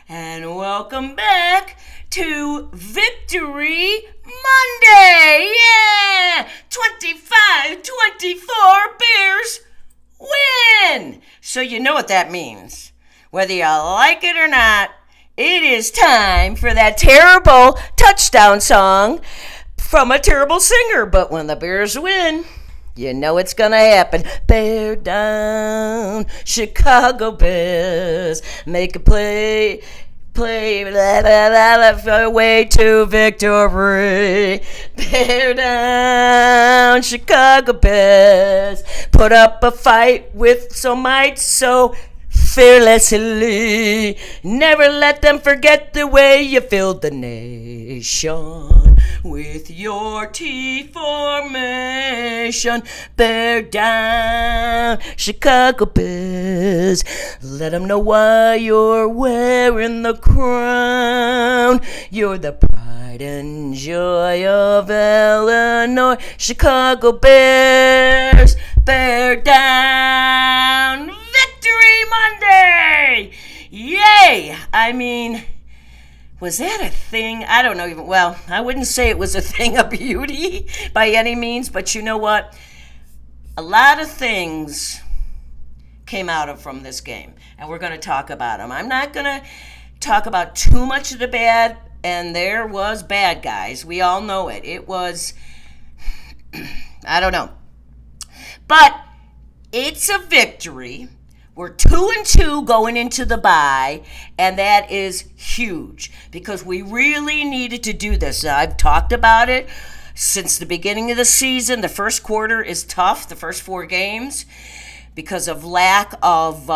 And welcome back to Victory Monday. Yeah! 25-24 Bears win. So you know what that means. Whether you like it or not, it is time for that terrible touchdown song from a terrible singer. But when the Bears win, you know it's gonna happen. Bear down, Chicago Bears, make a play, blah, blah, blah, way to victory. Bear down, Chicago Bears, put up a fight with so might, so fearlessly. Never let them forget the way you filled the nation with your T formation. Bear down, Chicago Bears. Let them know why you're wearing the crown. You're the pride and joy of Illinois. Chicago Bears, bear down. Victory Monday! Yay! I mean, was that a thing? I don't know even. Well, I wouldn't say it was a thing of beauty by any means, but you know what? A lot of things came from this game, and we're going to talk about them. I'm not going to talk about too much of the bad, and there was bad, guys. We all know it. It was, I don't know. But it's a victory. We're 2-2 going into the bye, and that is huge because we really needed to do this. I've talked about it since the beginning of the season. The first quarter is tough, the first 4 games, because of lack of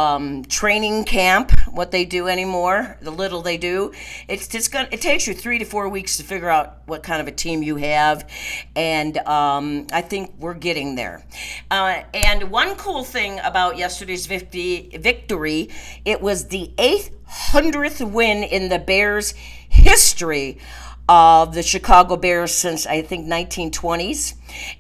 training camp, what they do anymore, the little they do. It takes you 3 to 4 weeks to figure out what kind of a team you have, and I think we're getting there. And one cool thing about yesterday's victory, it was the 800th win in the Bears' history of the Chicago Bears since, I think, 1920s.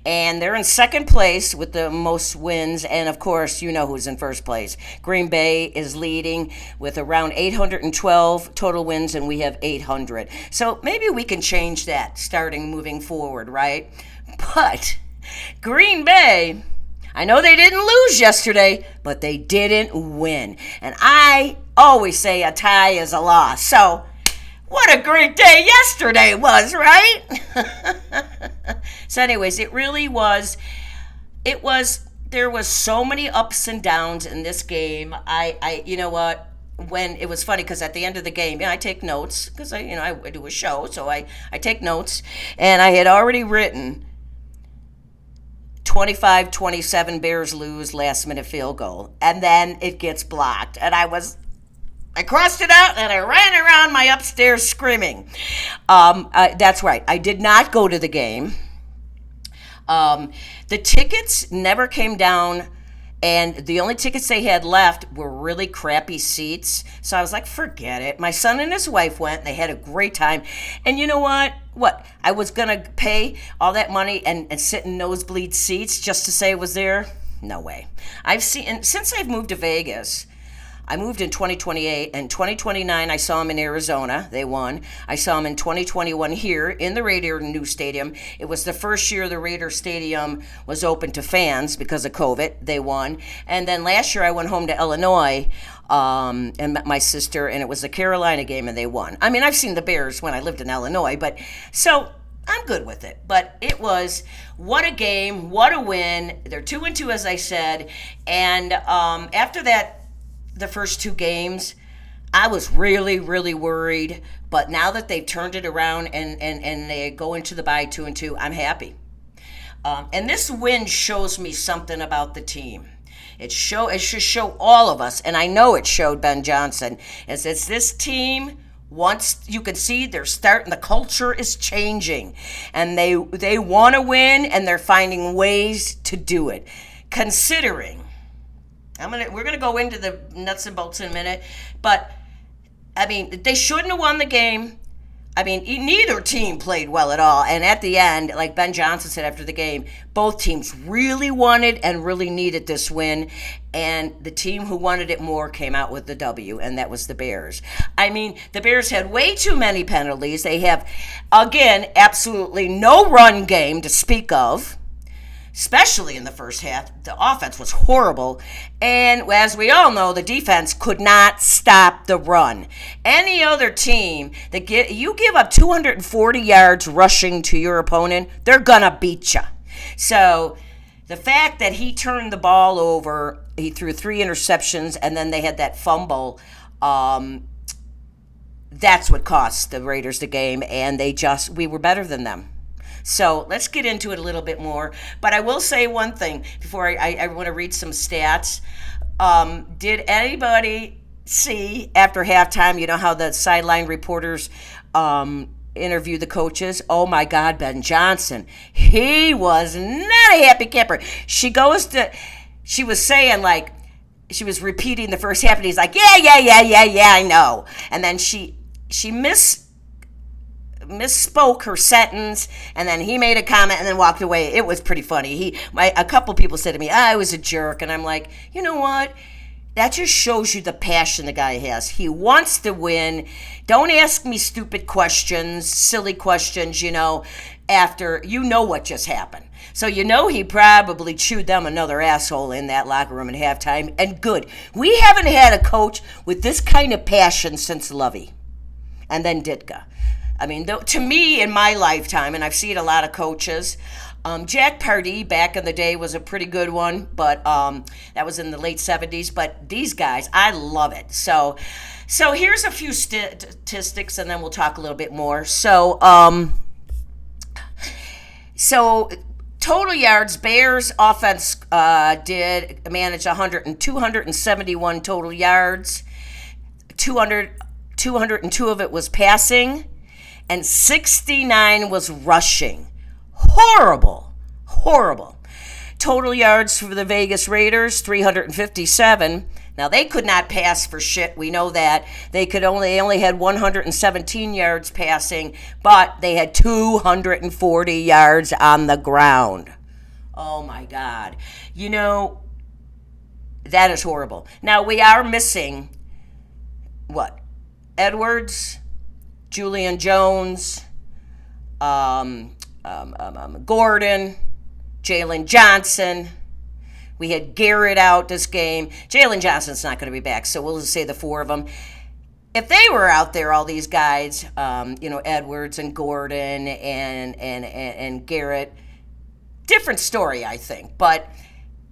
And they're in second place with the most wins. And, of course, you know who's in first place. Green Bay is leading with around 812 total wins, and we have 800. So maybe we can change that moving forward, right? But Green Bay, I know they didn't lose yesterday, but they didn't win. And I always say a tie is a loss. So what a great day yesterday was, right? So anyways, it really was, there was so many ups and downs in this game. You know what, when it was funny because at the end of the game, I take notes because I do a show, so I take notes, and I had already written 25-27 Bears lose, last minute field goal, and then it gets blocked, and I crossed it out and I ran around my upstairs screaming. That's right. I did not go to the game. The tickets never came down, and the only tickets they had left were really crappy seats. So I was like, forget it. My son and his wife went. They had a great time. And you know what? I was going to pay all that money and sit in nosebleed seats just to say it was there? No way. Since I've moved to Vegas, I moved in 2028, and 2029 I saw them in Arizona. They won. I saw them in 2021 here in the Raider new stadium. It was the first year the Raider stadium was open to fans because of COVID. They won. And then last year I went home to Illinois and met my sister, and it was the Carolina game, and they won. I mean, I've seen the Bears when I lived in Illinois, but so I'm good with it. But it was, what a game, what a win. They're 2-2, as I said. And after that, the first 2 games, I was really, really worried. But now that they've turned it around and they go into the bye 2-2, I'm happy. And this win shows me something about the team. It should show all of us, and I know it showed Ben Johnson, is it's this team. Once you can see they're starting, the culture is changing, and they want to win, and they're finding ways to do it. Considering, we're gonna go into the nuts and bolts in a minute, but I mean, they shouldn't have won the game. I mean, neither team played well at all. And at the end, like Ben Johnson said after the game, both teams really wanted and really needed this win. And the team who wanted it more came out with the W, and that was the Bears. I mean, the Bears had way too many penalties. They have, again, absolutely no run game to speak of, especially in the first half. The offense was horrible. And as we all know, the defense could not stop the run. Any other team that you give up 240 yards rushing to your opponent, they're going to beat you. So the fact that he turned the ball over, he threw 3 interceptions, and then they had that fumble, that's what cost the Raiders the game, and we were better than them. So let's get into it a little bit more. But I will say one thing before I want to read some stats. Did anybody see after halftime, you know how the sideline reporters interview the coaches? Oh, my God, Ben Johnson. He was not a happy camper. She was saying, like, she was repeating the first half, and he's like, yeah, I know. And then she misspoke her sentence, and then he made a comment and then walked away. It was pretty funny. A couple people said to me, I was a jerk, and I'm like, you know what? That just shows you the passion the guy has. He wants to win. Don't ask me stupid questions, silly questions, after you know what just happened. So he probably chewed them another asshole in that locker room at halftime, and good. We haven't had a coach with this kind of passion since Lovey, and then Ditka. I mean, to me, in my lifetime, and I've seen a lot of coaches, Jack Pardee back in the day was a pretty good one, but that was in the late 70s. But these guys, I love it. So here's a few statistics, and then we'll talk a little bit more. So total yards, Bears offense did manage 271 total yards. 202 of it was passing, and 69 was rushing. Horrible. Total yards for the Vegas Raiders, 357. Now, they could not pass for shit. We know that. They only had 117 yards passing, but they had 240 yards on the ground. Oh, my God. That is horrible. Now, we are missing, Edwards, Julian Jones, Gordon, Jalen Johnson. We had Garrett out this game. Jalen Johnson's not going to be back, so we'll just say the 4 of them. If they were out there, all these guys, Edwards and Gordon and Garrett, different story, I think. But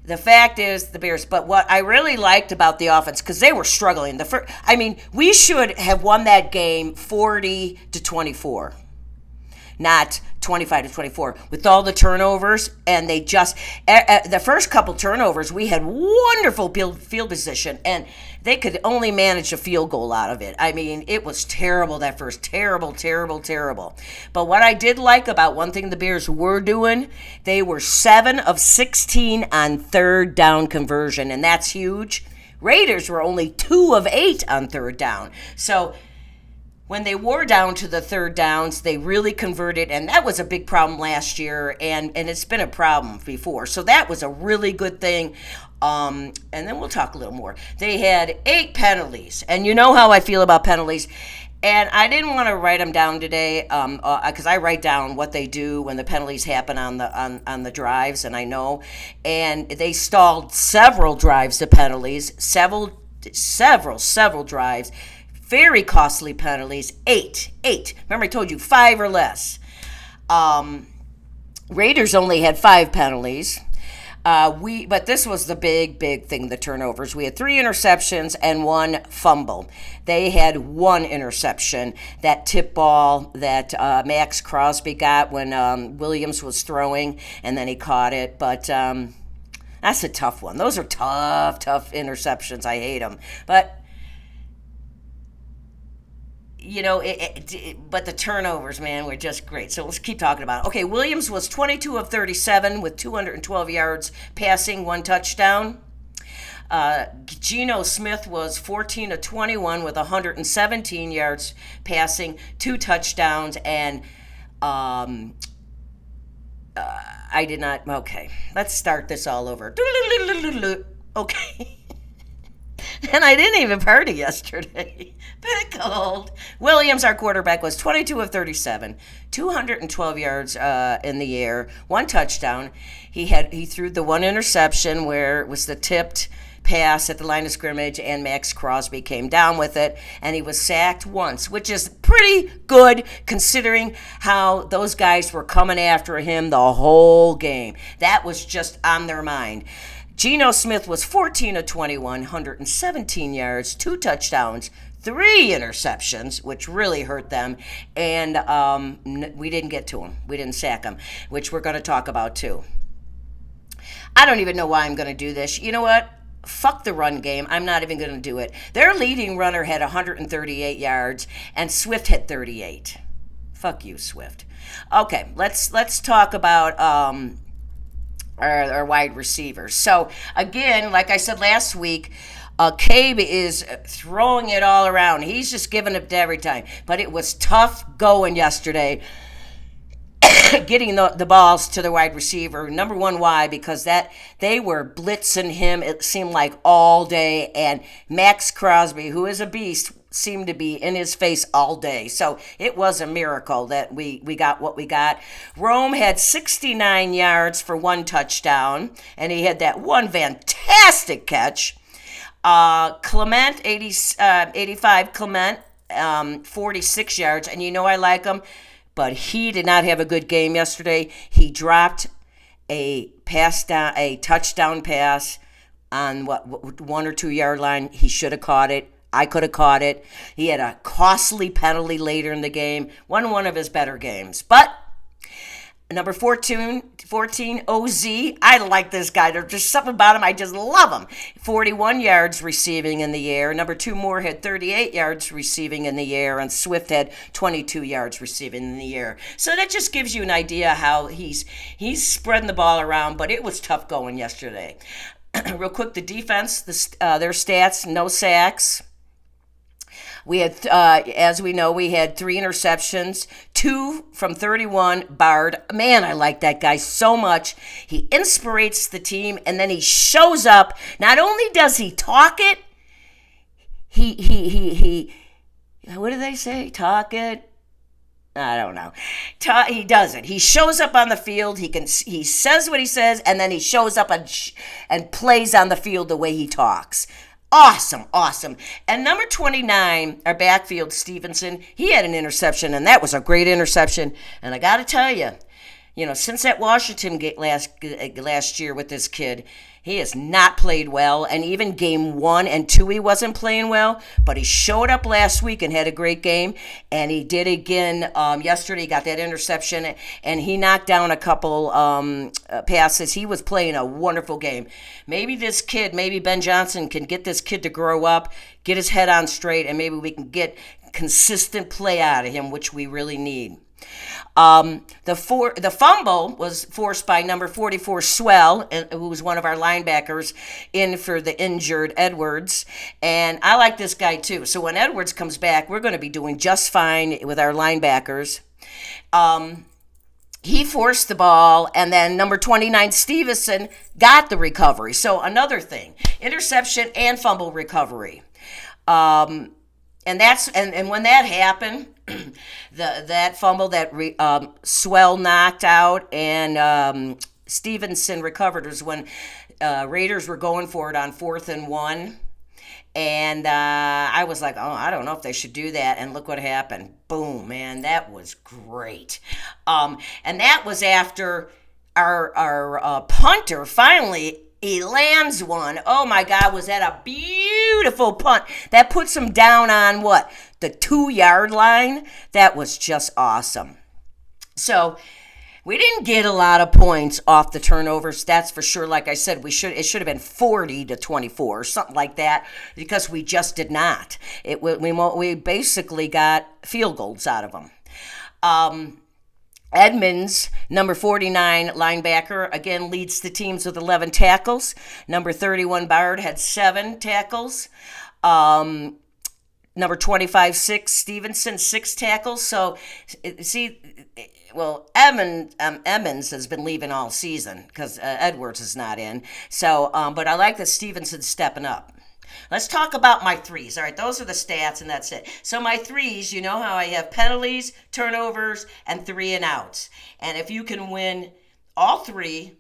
the fact is, the Bears. But what I really liked about the offense, because they were struggling. We should have won that game 40-24. Not 25-24, with all the turnovers, and they just the first couple turnovers, we had wonderful field position, and they could only manage a field goal out of it. I mean, it was terrible that first, terrible. But what I did like about one thing the Bears were doing, they were 7 of 16 on third down conversion, and that's huge. Raiders were only 2 of 8 on third down, so when they wore down to the third downs, they really converted, and that was a big problem last year, and it's been a problem before. So that was a really good thing. And then we'll talk a little more. They had 8 penalties, and you know how I feel about penalties. And I didn't want to write them down today because I write down what they do when the penalties happen on the drives, and I know. And they stalled several drives to penalties, several drives. Very costly penalties. 8. Remember, I told you 5 or less. Raiders only had 5 penalties. But this was the big thing, the turnovers. We had 3 interceptions and 1 fumble. They had 1 interception, that tip ball that Max Crosby got when Williams was throwing, and then he caught it. But that's a tough one. Those are tough interceptions. I hate them. But but the turnovers, man, were just great. So let's keep talking about it. Okay, Williams was 22 of 37 with 212 yards passing, 1 touchdown. Geno Smith was 14 of 21 with 117 yards passing, 2 touchdowns, and I did not. Okay, let's start this all over. Okay. And I didn't even party yesterday. Pickled. Williams, our quarterback, was 22 of 37, 212 yards in the air, 1 touchdown. He threw the 1 interception where it was the tipped pass at the line of scrimmage, and Max Crosby came down with it, and he was sacked once, which is pretty good considering how those guys were coming after him the whole game. That was just on their mind. Geno Smith was 14 of 21, 117 yards, 2 touchdowns, 3 interceptions, which really hurt them, and we didn't get to him. We didn't sack him, which we're going to talk about too. I don't even know why I'm going to do this. You know what? Fuck the run game. I'm not even going to do it. Their leading runner had 138 yards, and Swift had 38. Fuck you, Swift. Okay, let's talk about our wide receivers. So, again, like I said last week, Cabe is throwing it all around. He's just giving it every time. But it was tough going yesterday getting the balls to the wide receiver. Number one, why? Because they were blitzing him, it seemed like, all day. And Max Crosby, who is a beast, seemed to be in his face all day. So it was a miracle that we got what we got. Rome had 69 yards for 1 touchdown, and he had that one fantastic catch. Clement, 85, Clement, 46 yards, and you know I like him, but he did not have a good game yesterday. He dropped a touchdown pass on 1 or 2 yard line. He should have caught it. I could have caught it. He had a costly penalty later in the game. One of his better games. But number 14, OZ, I like this guy. There's just something about him. I just love him. 41 yards receiving in the air. Number 2, Moore, had 38 yards receiving in the air, and Swift had 22 yards receiving in the air. So that just gives you an idea how he's spreading the ball around, but it was tough going yesterday. Real quick, the defense, their stats, no sacks. We had, as we know, we had 3 interceptions, 2 from 31, Bard. Man, I like that guy so much. He inspirates the team, and then he shows up. Not only does he talk it, he what do they say? Talk it? I don't know. He does it. He shows up on the field. He says what he says, and then he shows up and plays on the field the way he talks. Awesome. And number 29, our backfield, Stevenson, he had an interception, and that was a great interception. And I got to tell you, since that Washington game last year with this kid, he has not played well. And even game 1 and 2, he wasn't playing well. But he showed up last week and had a great game. And he did again yesterday. He got that interception, and he knocked down a couple passes. He was playing a wonderful game. Maybe Ben Johnson can get this kid to grow up, get his head on straight, and maybe we can get consistent play out of him, which we really need. The fumble was forced by number 44, Swell, who was one of our linebackers, in for the injured Edwards. And I like this guy too. So when Edwards comes back, we're going to be doing just fine with our linebackers. He forced the ball, and then number 29, Stevenson, got the recovery. So another thing, interception and fumble recovery. And when that happened, that fumble that Swell knocked out and Stevenson recovered was when Raiders were going for it on 4th and 1. And I was like, I don't know if they should do that. And look what happened. Boom, man, that was great. And that was after our punter finally, he lands one. Oh, my God, was that a beautiful punt. That puts him down on the 2 yard line. That was just awesome. So we didn't get a lot of points off the turnovers, that's for sure. Like I said, it should have been 40-24 or something like that, because we just did not. We basically got field goals out of them. Edmonds, number 49 linebacker, again leads the teams with 11 tackles. Number 31 Bard had 7 tackles. Um, Number 25, Stevenson, 6 tackles. So, see, well, Emmons has been leaving all season because Edwards is not in. So, but I like that Stevenson's stepping up. Let's talk about my threes. All right, those are the stats, and that's it. So my threes, you know how I have penalties, turnovers, and 3-and-outs. And if you can win all 3,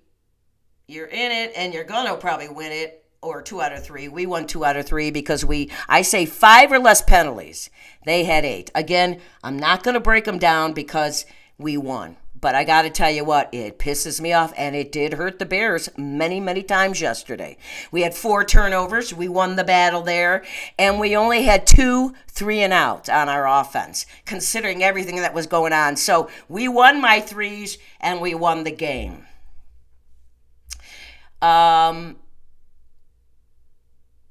you're in it, and you're going to probably win it, or 2 out of 3. We won 2 out of 3 because I say 5 or less penalties. They had 8. Again, I'm not going to break them down because we won. But I got to tell you what, it pisses me off, and it did hurt the Bears many, many times yesterday. We had 4 turnovers. We won the battle there, and we only had 2 3-and-outs on our offense, considering everything that was going on. So we won my threes, and we won the game.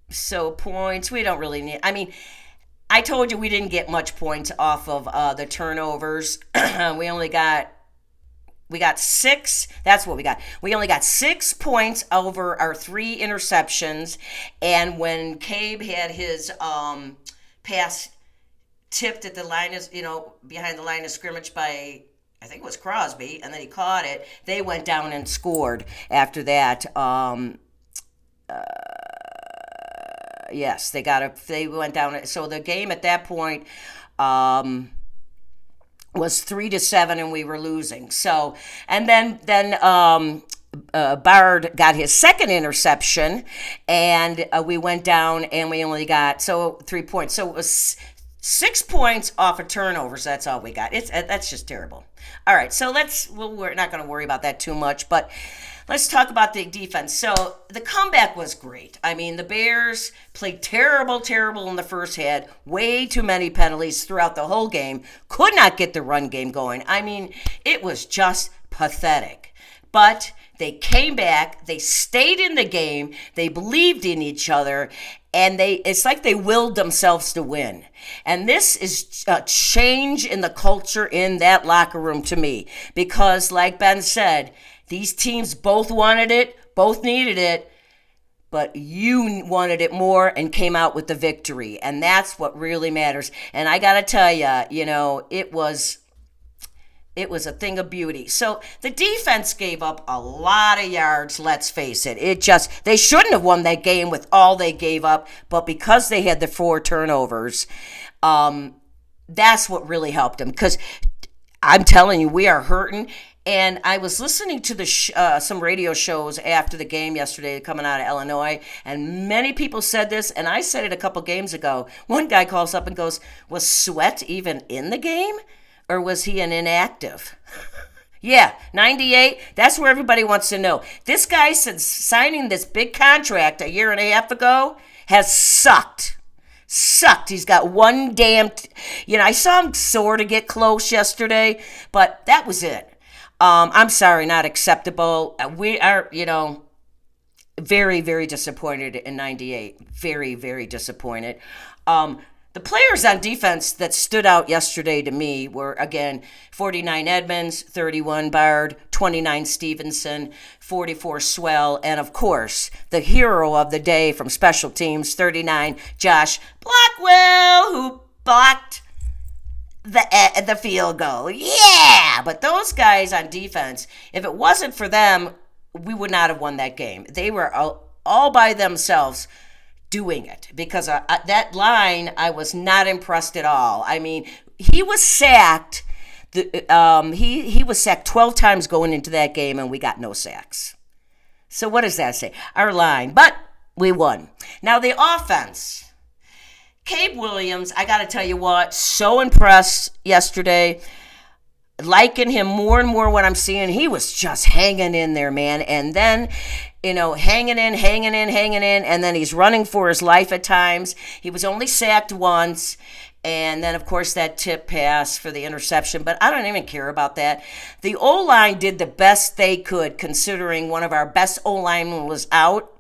So points, we don't really need. I mean, I told you we didn't get much points off of the turnovers. We got 6. That's what we got. We only got 6 points over our 3 interceptions. And when Cabe had his pass tipped at the line, behind the line of scrimmage by, I think it was Crosby, and then he caught it, they went down and scored after that. Yes, they went down. So the game at that point was 3-7, and we were losing. So, and then Bard got his second interception, and we went down, and we only got 3 points. So it was 6 points off of turnovers. That's all we got. That's just terrible. All right, so we're not going to worry about that too much, but let's talk about the defense. So the comeback was great. I mean, the Bears played terrible in the first half. Way too many penalties throughout the whole game. Could not get the run game going. I mean, it was just pathetic. But they came back. They stayed in the game. They believed in each other. And it's like they willed themselves to win. And this is a change in the culture in that locker room to me. Because like Ben said, these teams both wanted it, both needed it, but you wanted it more and came out with the victory. And that's what really matters. And I got to tell you, it was a thing of beauty. So the defense gave up a lot of yards, let's face it. They shouldn't have won that game with all they gave up, but because they had the 4 turnovers, that's what really helped them. Because I'm telling you, we are hurting. And I was listening to some radio shows after the game yesterday coming out of Illinois, and many people said this, and I said it a couple games ago. One guy calls up and goes, was Sweat even in the game, or was he an inactive? Yeah, 98, that's where everybody wants to know. This guy, since signing this big contract a year and a half ago, has sucked. He's got one damn, I saw him sort of get close yesterday, but that was it. I'm sorry, not acceptable. We are, very, very disappointed in 98. Very, very disappointed. The players on defense that stood out yesterday to me were, again, 49 Edmonds, 31 Bard, 29 Stevenson, 44 Swell, and, of course, the hero of the day from special teams, 39 Josh Blackwell, who blocked the field goal. Yeah! But those guys on defense, if it wasn't for them, we would not have won that game. They were all by themselves doing it. Because that line, I was not impressed at all. I mean, he was sacked. He was sacked 12 times going into that game, and we got no sacks. So what does that say? Our line. But we won. Now, the offense. Cabe Williams, I got to tell you what, so impressed yesterday. Liking him more and more what I'm seeing. He was just hanging in there, man. And then, hanging in. And then he's running for his life at times. He was only sacked once. And then, of course, that tip pass for the interception. But I don't even care about that. The O-line did the best they could, considering one of our best O-linemen was out,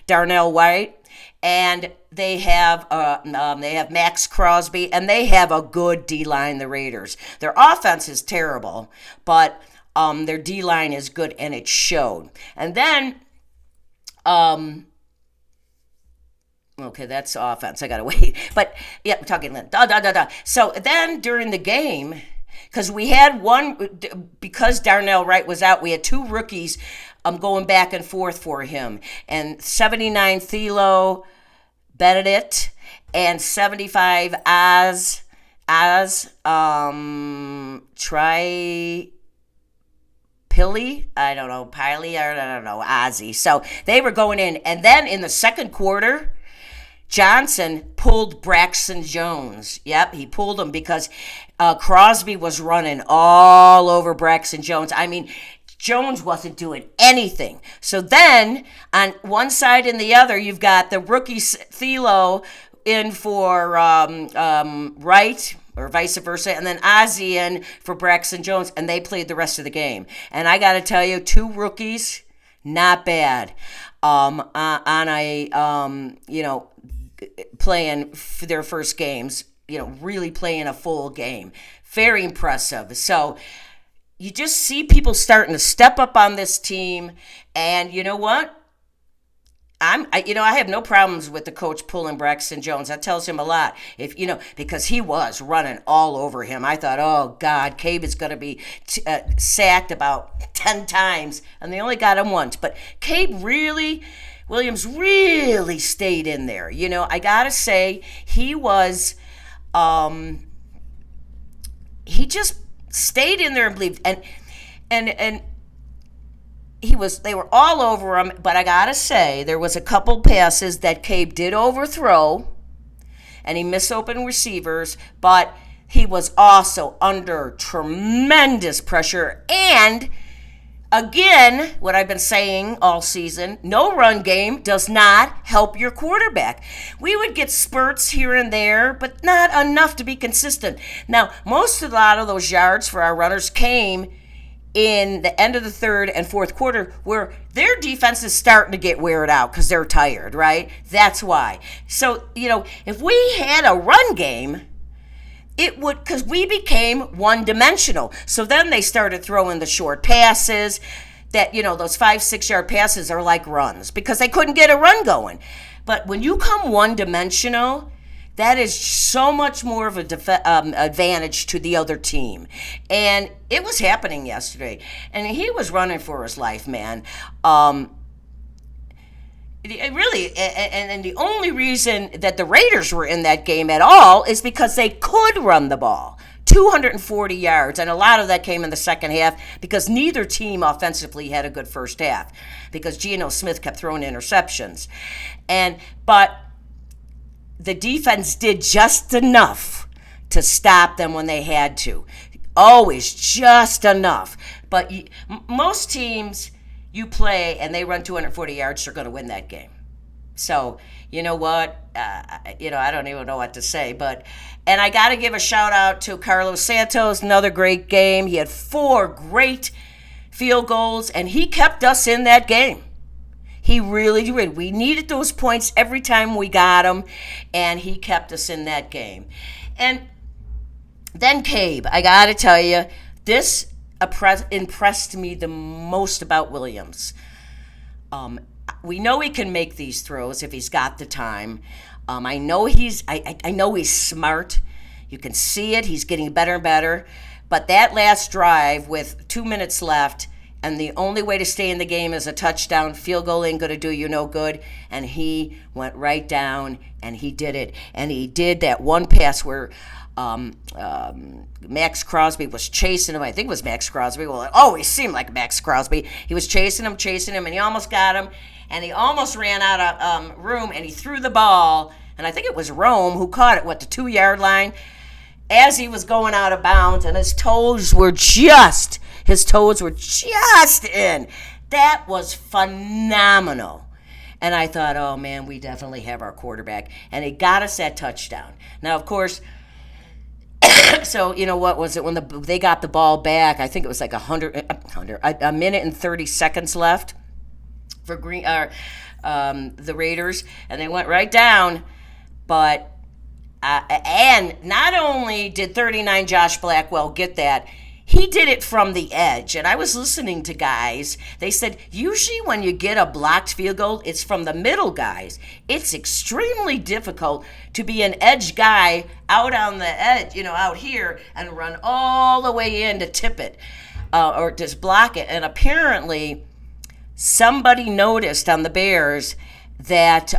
Darnell White. and they have Max Crosby, and they have a good D line. The Raiders, their offense is terrible, but their D line is good, and it showed. And then, okay, that's offense. I gotta wait, but yeah, I'm talking da da da da. So then during the game, because we had because Darnell Wright was out, we had two rookies going back and forth for him, and 79 Thilo Benedict and 75 try Pilly, I don't know, Piley, I don't know, Ozzy. So they were going in, and then in the second quarter, Johnson pulled Braxton Jones. Yep, he pulled him because Crosby was running all over Braxton Jones. I mean, Jones wasn't doing anything. So then, on one side and the other, you've got the rookie Thilo in for Wright, or vice versa, and then Ozzy in for Braxton Jones, and they played the rest of the game. And I got to tell you, two rookies, not bad. On a playing for their first games, really playing a full game. Very impressive. So you just see people starting to step up on this team, and you know what? I have no problems with the coach pulling Braxton Jones. That tells him a lot. Because he was running all over him. I thought, oh God, Cabe is going to be sacked about 10 times, and they only got him once. But Williams really stayed in there. I gotta say, he was, he just stayed in there and believed, and they were all over him. But I gotta say, there was a couple passes that Cabe did overthrow, and he missed open receivers, but he was also under tremendous pressure. And again, what I've been saying all season, no run game does not help your quarterback. We would get spurts here and there, but not enough to be consistent. Now, a lot of those yards for our runners came in the end of the third and fourth quarter, where their defense is starting to get weared out because they're tired, right? That's why. So, if we had a run game, it would, because we became one-dimensional. So then they started throwing the short passes that, those 5-6 yard passes are like runs because they couldn't get a run going. But when you come one-dimensional, that is so much more of an advantage to the other team. And it was happening yesterday. And he was running for his life, man. Really, and the only reason that the Raiders were in that game at all is because they could run the ball. 240 yards, and a lot of that came in the second half because neither team offensively had a good first half because Geno Smith kept throwing interceptions. But the defense did just enough to stop them when they had to. Always just enough. But most teams you play and they run 240 yards, they're going to win that game. So, you know what? I don't even know what to say. And I got to give a shout out to Carlos Santos, another great game. He had 4 great field goals, and he kept us in that game. He really did. We needed those points every time we got them, and he kept us in that game. And then Cabe, I got to tell you, this impressed me the most about Williams. We know he can make these throws if he's got the time. I know he's smart. You can see it. He's getting better and better. But that last drive with 2 minutes left, and the only way to stay in the game is a touchdown, field goal ain't going to do you no good. And he went right down, and he did it. And he did that one pass where Max Crosby was chasing him. I think it was Max Crosby. Well, it always seemed like Max Crosby. He was chasing him, and he almost got him. And he almost ran out of room, and he threw the ball. And I think it was Rome who caught it, the 2-yard line, as he was going out of bounds, and his toes were just in. That was phenomenal. And I thought, oh, man, we definitely have our quarterback. And he got us that touchdown. Now, of course, so, what was it? When they got the ball back, I think it was like a minute and 30 seconds left for the Raiders, and they went right down. But and not only did 39 Josh Blackwell get that, he did it from the edge. And I was listening to guys. They said, usually when you get a blocked field goal, it's from the middle guys. It's extremely difficult to be an edge guy out on the edge, out here, and run all the way in to tip it or just block it. And apparently somebody noticed on the Bears that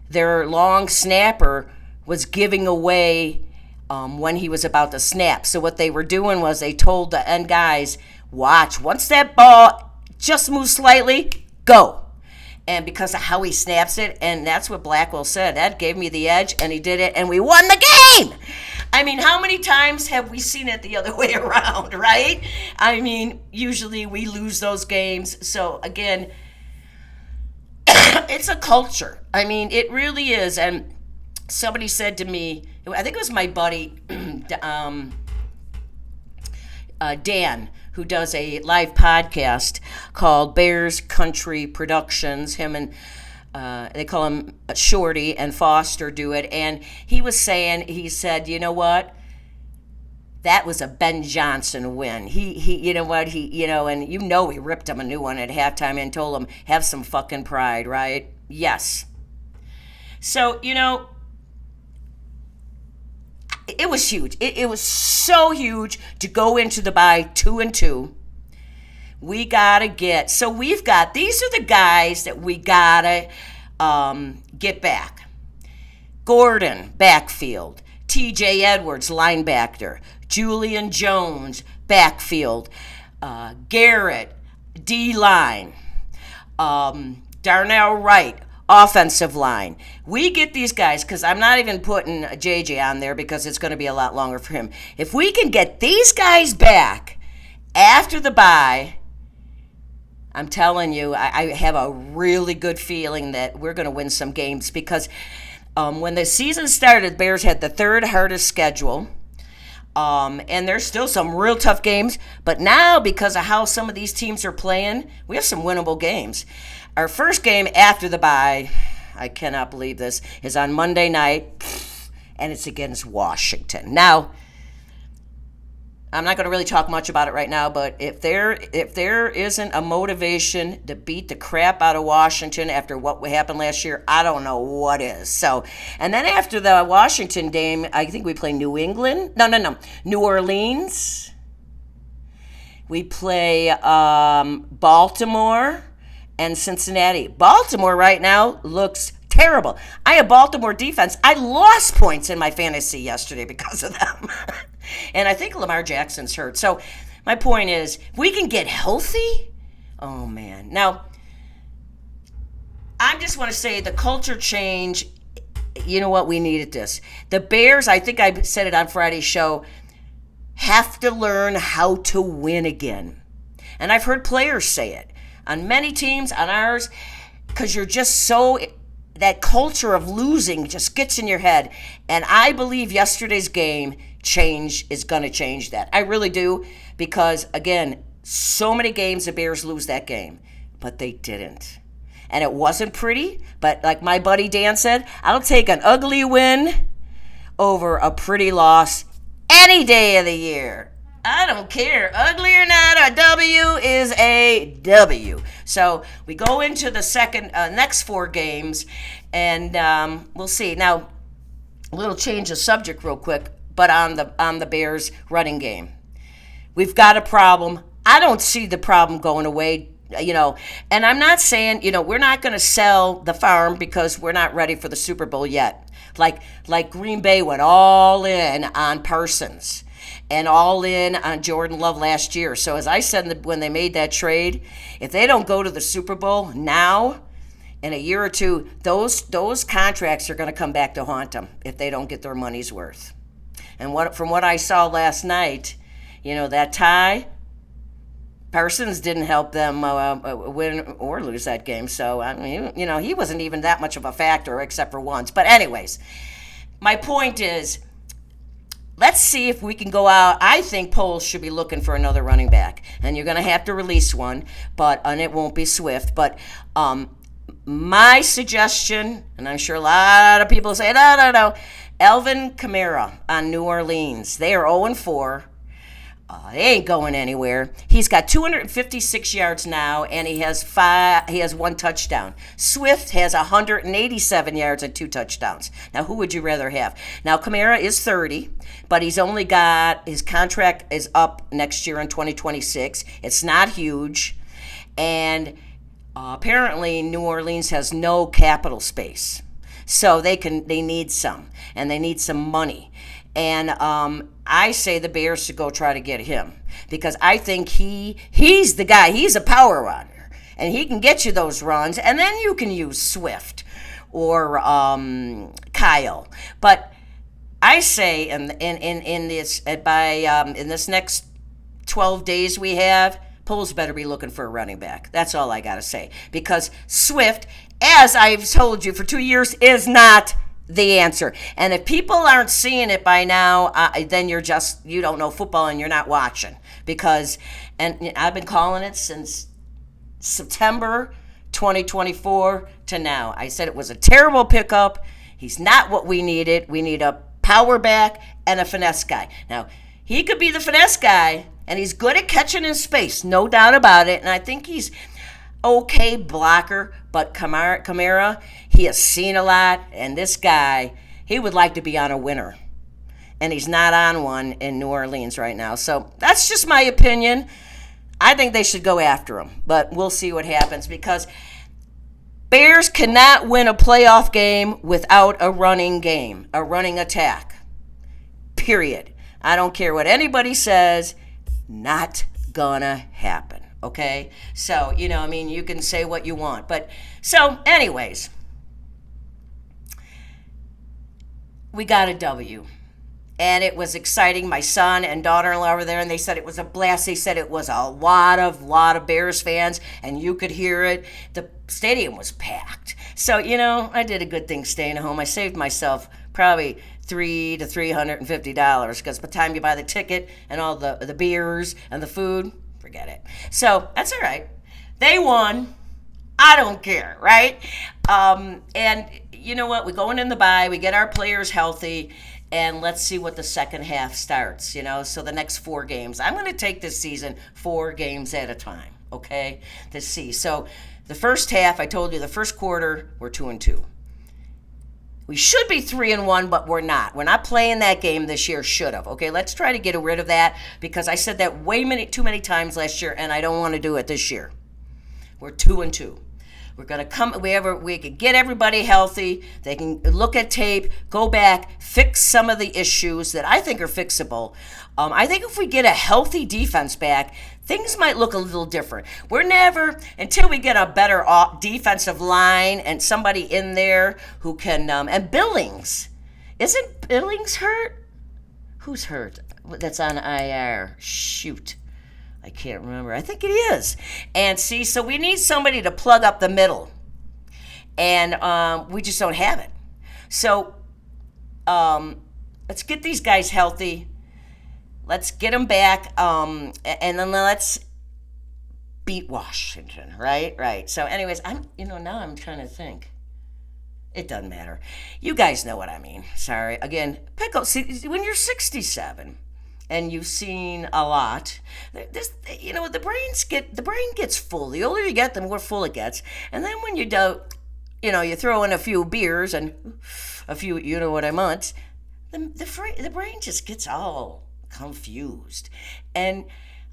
their long snapper was giving away when he was about to snap. So what they were doing was they told the end guys, watch, once that ball just moves slightly, go. And because of how he snaps it, and that's what Blackwell said, that gave me the edge, and he did it, and we won the game. I mean, how many times have we seen it the other way around, right? I mean, usually we lose those games. So again, it's a culture. I mean, it really is. And somebody said to me, I think it was my buddy Dan, who does a live podcast called Bears Country Productions. Him and they call him Shorty and Foster do it. And he was saying, he said, you know what? That was a Ben Johnson win. He you know what? And he ripped him a new one at halftime and told him, have some fucking pride, right? Yes. So, it was huge. It was so huge to go into the bye 2-2. We gotta these are the guys that we gotta get back. Gordon, backfield. TJ Edwards, linebacker. Julian Jones, backfield. Garrett, D-line. Darnell Wright, offensive line. We get these guys, because I'm not even putting JJ on there because it's going to be a lot longer for him. If we can get these guys back after the bye, I'm telling you, I have a really good feeling that we're going to win some games, because when the season started, Bears had the third hardest schedule. And there's still some real tough games. But now, because of how some of these teams are playing, we have some winnable games. Our first game after the bye, I cannot believe this, is on Monday night, and it's against Washington. Now, I'm not going to really talk much about it right now, but if there isn't a motivation to beat the crap out of Washington after what happened last year, I don't know what is. So, and then after the Washington game, I think we play New England. No. New Orleans. We play Baltimore and Cincinnati. Baltimore right now looks terrible. I have Baltimore defense. I lost points in my fantasy yesterday because of them. And I think Lamar Jackson's hurt. So my point is, if we can get healthy, oh man. Now, I just want to say the culture change, you know what, we needed this. The Bears, I think I said it on Friday's show, have to learn how to win again. And I've heard players say it on many teams, on ours, because you're just so, that culture of losing just gets in your head. And I believe yesterday's game is going to change that. I really do, because, again, so many games the Bears lose that game, but they didn't. And it wasn't pretty, but like my buddy Dan said, I'll take an ugly win over a pretty loss any day of the year. I don't care. Ugly or not, a W is a W. So we go into the next 4 games, and we'll see. Now, a little change of subject real quick, but on the Bears running game. We've got a problem. I don't see the problem going away, and I'm not saying, we're not going to sell the farm because we're not ready for the Super Bowl yet. Like Green Bay went all in on Parsons and all in on Jordan Love last year. So as I said when they made that trade, if they don't go to the Super Bowl now, in a year or two, those contracts are going to come back to haunt them if they don't get their money's worth. And from what I saw last night, that tie, Parsons didn't help them win or lose that game. So, I mean, he wasn't even that much of a factor except for once. But anyways, my point is, let's see if we can go out. I think Poles should be looking for another running back. And you're going to have to release one, and it won't be Swift. But My suggestion, and I'm sure a lot of people say, no, no, no, Alvin Kamara on New Orleans. They are 0-4. They ain't going anywhere. He's got 256 yards now, and he has one touchdown. Swift has 187 yards and two touchdowns. Now, who would you rather have? Now, Kamara is 30, but he's only got his contract is up next year in 2026. It's not huge, and apparently New Orleans has no capital space, so they need some, and they need some money. And I say the Bears should go try to get him because I think he's the guy. He's a power runner, and he can get you those runs, and then you can use Swift or Kyle. But I say in this next 12 days we have, Poles better be looking for a running back. That's all I got to say. Because Swift, as I've told you for 2 years, is not the answer. And if people aren't seeing it by now, then you don't know football and you're not watching. Because, and I've been calling it since September 2024 to now. I said it was a terrible pickup. He's not what we needed. We need a power back and a finesse guy. Now, he could be the finesse guy, and he's good at catching in space, no doubt about it. And I think he's okay blocker, but Kamara, he has seen a lot, and this guy, he would like to be on a winner. And he's not on one in New Orleans right now. So that's just my opinion. I think they should go after him, but we'll see what happens because Bears cannot win a playoff game without a running game, a running attack. Period. I don't care what anybody says. Not gonna happen, okay? So, you can say what you want. But, so, anyways, we got a W. And it was exciting. My son and daughter-in-law were there, and they said it was a blast. They said it was a lot of Bears fans, and you could hear it. The stadium was packed. So, I did a good thing staying at home. I saved myself probably $300 to $350 because by the time you buy the ticket and all the beers and the food, forget it. So that's all right. They won. I don't care, right? And you know what? We're going in the bye. We get our players healthy, and let's see what the second half starts. So the next 4 games. I'm going to take this season 4 games at a time, okay? To see. So the first half, I told you, the first quarter, we're 2-2. We should be 3-1, but we're not. We're not playing that game this year. Should have. Okay, let's try to get rid of that because I said that too many times last year, and I don't want to do it this year. We're 2-2. We're gonna come. We can get everybody healthy. They can look at tape, go back, fix some of the issues that I think are fixable. I think if we get a healthy defense back, things might look a little different. We're never, until we get a better defensive line and somebody in there who can, and Billings. Isn't Billings hurt? Who's hurt? That's on IR. Shoot. I can't remember. I think it is. And see, so we need somebody to plug up the middle. And we just don't have it. So let's get these guys healthy. Let's get them back, and then let's beat Washington, right? Right. So, anyways, now I'm trying to think. It doesn't matter. You guys know what I mean. Sorry. Again, pickle. See, when you're 67 and you've seen a lot, the brain gets full. The older you get, the more full it gets. And then when you you throw in a few beers and a few, you know what I meant, the brain just gets all confused. And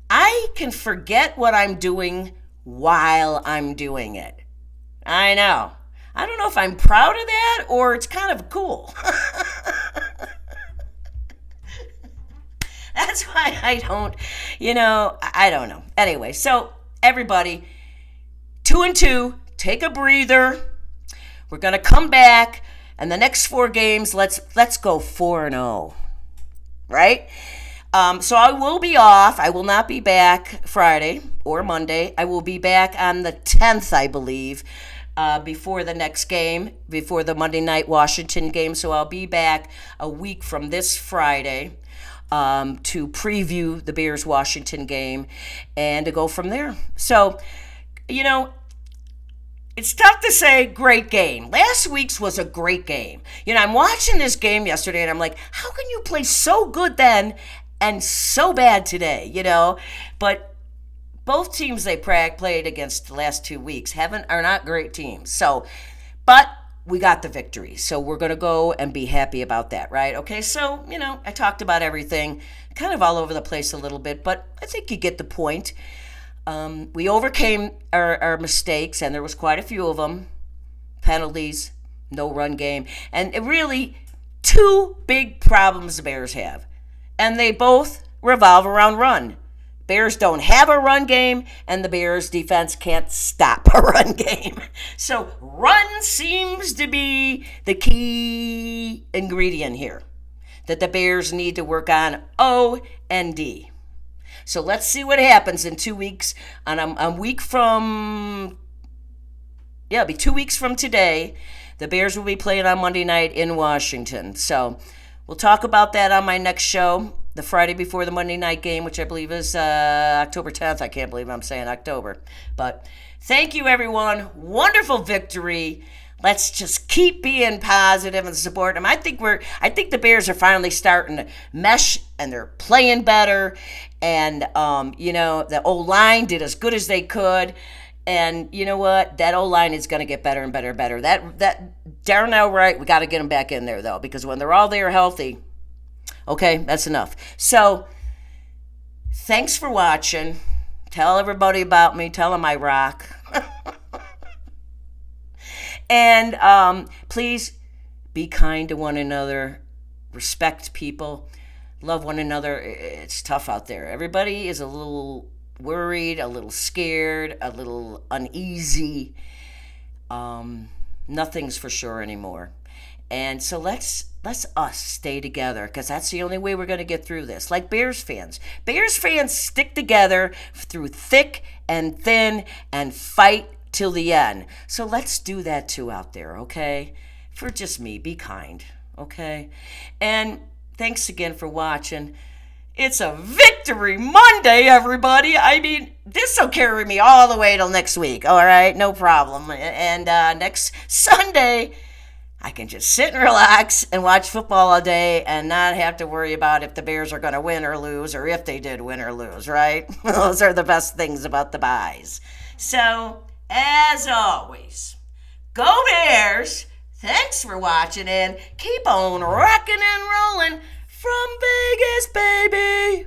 I can forget what I'm doing while I'm doing it. I know. I don't know if I'm proud of that or it's kind of cool. That's why I don't, I don't know. Anyway, so everybody, 2-2, take a breather. We're going to come back, and the next 4 games, let's go 4-0, right? So I will be off. I will not be back Friday or Monday. I will be back on the 10th, I believe, before the next game, before the Monday night Washington game. So I'll be back a week from this Friday to preview the Bears-Washington game and to go from there. So, It's tough to say great game. Last week's was a great game. I'm watching this game yesterday and I'm like, how can you play so good then and so bad today? But both teams they played against the last 2 weeks are not great teams. But we got the victory. So we're going to go and be happy about that, right? Okay, so, I talked about everything, kind of all over the place a little bit, but I think you get the point. We overcame our mistakes, and there was quite a few of them. Penalties, no run game, and really 2 big problems the Bears have. And they both revolve around run. Bears don't have a run game, and the Bears defense can't stop a run game. So run seems to be the key ingredient here that the Bears need to work on O&D. So let's see what happens in 2 weeks. And I'm week from, it'll be 2 weeks from today. The Bears will be playing on Monday night in Washington. So we'll talk about that on my next show, the Friday before the Monday night game, which I believe is October 10th. I can't believe I'm saying October. But thank you, everyone. Wonderful victory. Let's just keep being positive and support them. I think the Bears are finally starting to mesh, and they're playing better. And the O-line did as good as they could. And you know what? That O-line is going to get better and better and better. That Darnell Wright, we got to get him back in there though, because when they're all there healthy, okay, that's enough. So thanks for watching. Tell everybody about me. Tell them I rock. And please be kind to one another. Respect people. Love one another. It's tough out there. Everybody is a little worried, a little scared, a little uneasy. Nothing's for sure anymore. And so let's us stay together, because that's the only way we're going to get through this. Like Bears fans. Bears fans stick together through thick and thin and fight till the end. So let's do that too out there, okay? For just me, be kind, okay? And thanks again for watching. It's a Victory Monday, everybody. I mean, this will carry me all the way till next week, all right? No problem. And next Sunday, I can just sit and relax and watch football all day and not have to worry about if the Bears are going to win or lose, or if they did win or lose, right? Those are the best things about the buys. So, as always, go Bears! Thanks for watching, and keep on rocking and rolling from Vegas, baby!